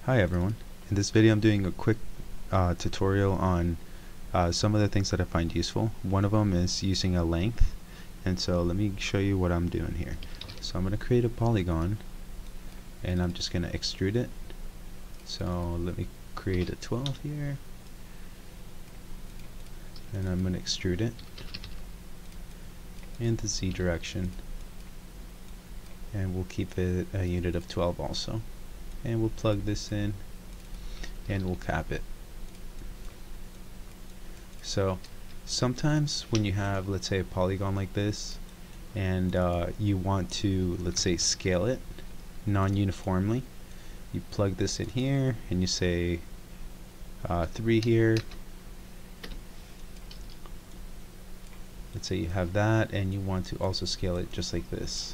Hi everyone. In this video I'm doing a quick tutorial on some of the things that I find useful. One of them is using a length, and so let me show you what I'm doing here. So I'm going to create a polygon and I'm just going to extrude it. So let me create a 12 here and I'm going to extrude it in the Z direction, and we'll keep it a unit of 12 also. And we'll plug this in and we'll cap it. So sometimes when you have, let's say, a polygon like this and you want to, let's say, scale it non-uniformly, you plug this in here and you say 3 here. Let's say you have that and you want to also scale it just like this.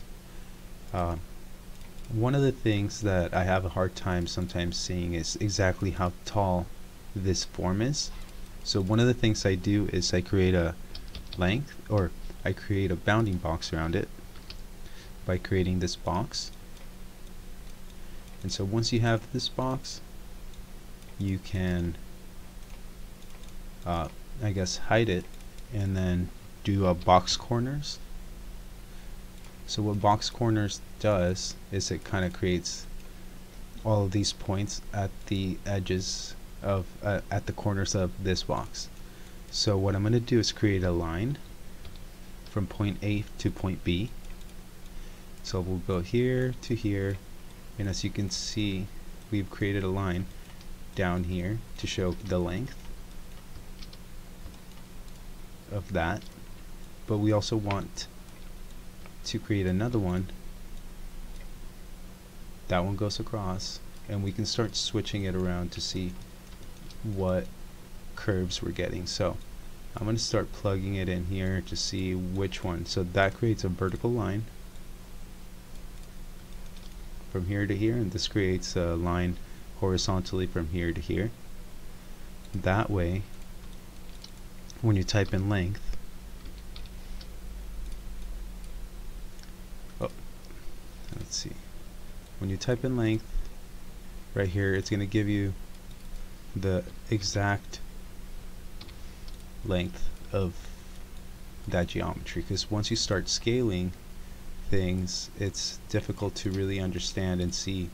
One of the things that I have a hard time sometimes seeing is exactly how tall this form is. So one of the things I do is I create a length, or I create a bounding box around it by creating this box. And so once you have this box, you can I guess hide it and then do a box corners. So what box corners does is it kind of creates all of these points at the edges of at the corners of this box. So what I'm going to do is create a line from point A to point B. So we'll go here to here, and as you can see, we've created a line down here to show the length of that, but we also want to create another one. That one goes across, and we can start switching it around to see what curves we're getting. So I'm going to start plugging it in here to see which one. So that creates a vertical line from here to here, and this creates a line horizontally from here to here. That way, when you type in length, let's see, when you type in length right here, it's going to give you the exact length of that geometry, because once you start scaling things, it's difficult to really understand and see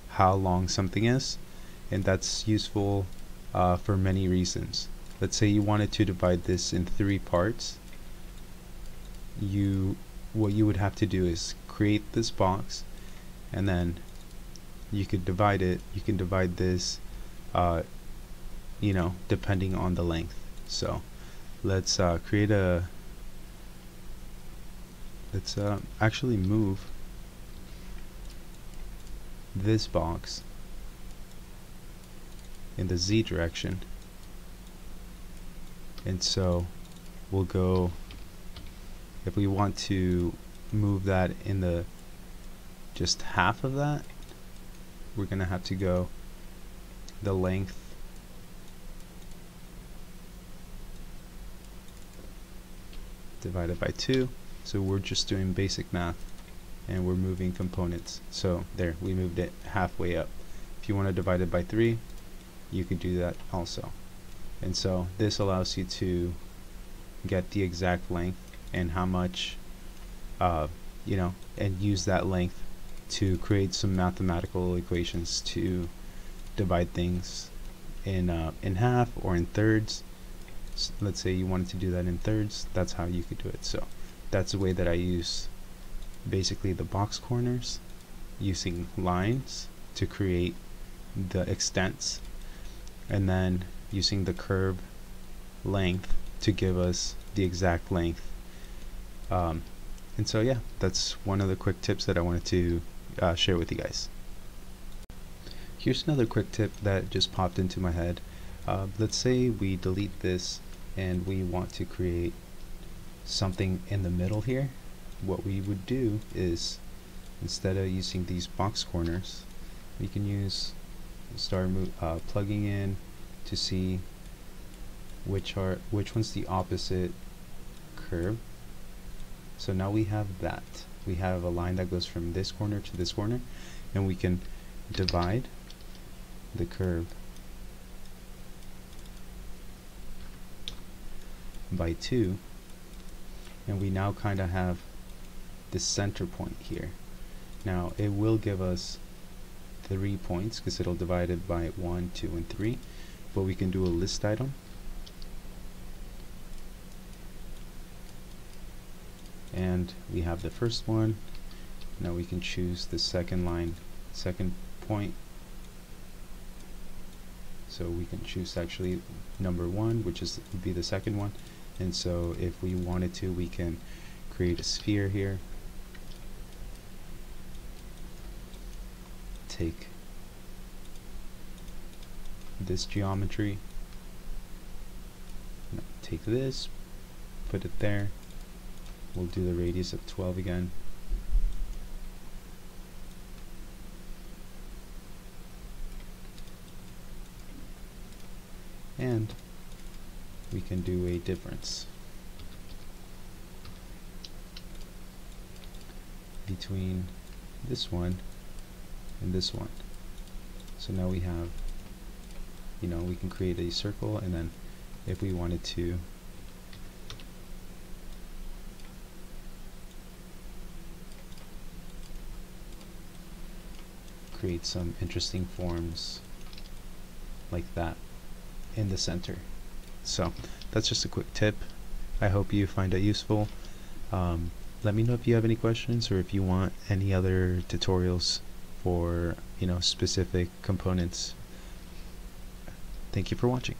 how long something is, and that's useful for many reasons. Let's say you wanted to divide this in 3 parts. What you would have to do is create this box, and then you could divide it. You can divide this depending on the length. So let's actually move this box in the Z direction, and so we'll go, if we want to move that in the just half of that, we're gonna have to go the length divided by 2. So we're just doing basic math and we're moving components. So there, we moved it halfway up. If you want to divide it by 3, you could do that also. And so this allows you to get the exact length and how much and use that length to create some mathematical equations to divide things in half or in thirds. Let's say you wanted to do that in thirds, that's how you could do it. So that's the way that I use basically the box corners, using lines to create the extents, and then using the curve length to give us the exact length. And so yeah, that's one of the quick tips that I wanted to share with you guys. Here's another quick tip that just popped into my head. Let's say we delete this and we want to create something in the middle here. What we would do is, instead of using these box corners, we can start plugging in to see which one's the opposite curve. So now we have that. We have a line that goes from this corner to this corner, and we can divide the curve by 2, and we now kind of have the center point here. Now it will give us 3 points because it'll divide it by 1, 2, and 3, but we can do a list item, and we have the first one. Now we can choose the second line, second point, so we can choose actually number 1, which would be the second one. And so if we wanted to, we can create a sphere here, take this geometry, take this, put it there. We'll do the radius of 12 again. And we can do a difference between this one and this one. So now we have, we can create a circle, and then if we wanted to create some interesting forms like that in the center. So that's just a quick tip. I hope you find it useful. Let me know if you have any questions, or if you want any other tutorials for specific components. Thank you for watching.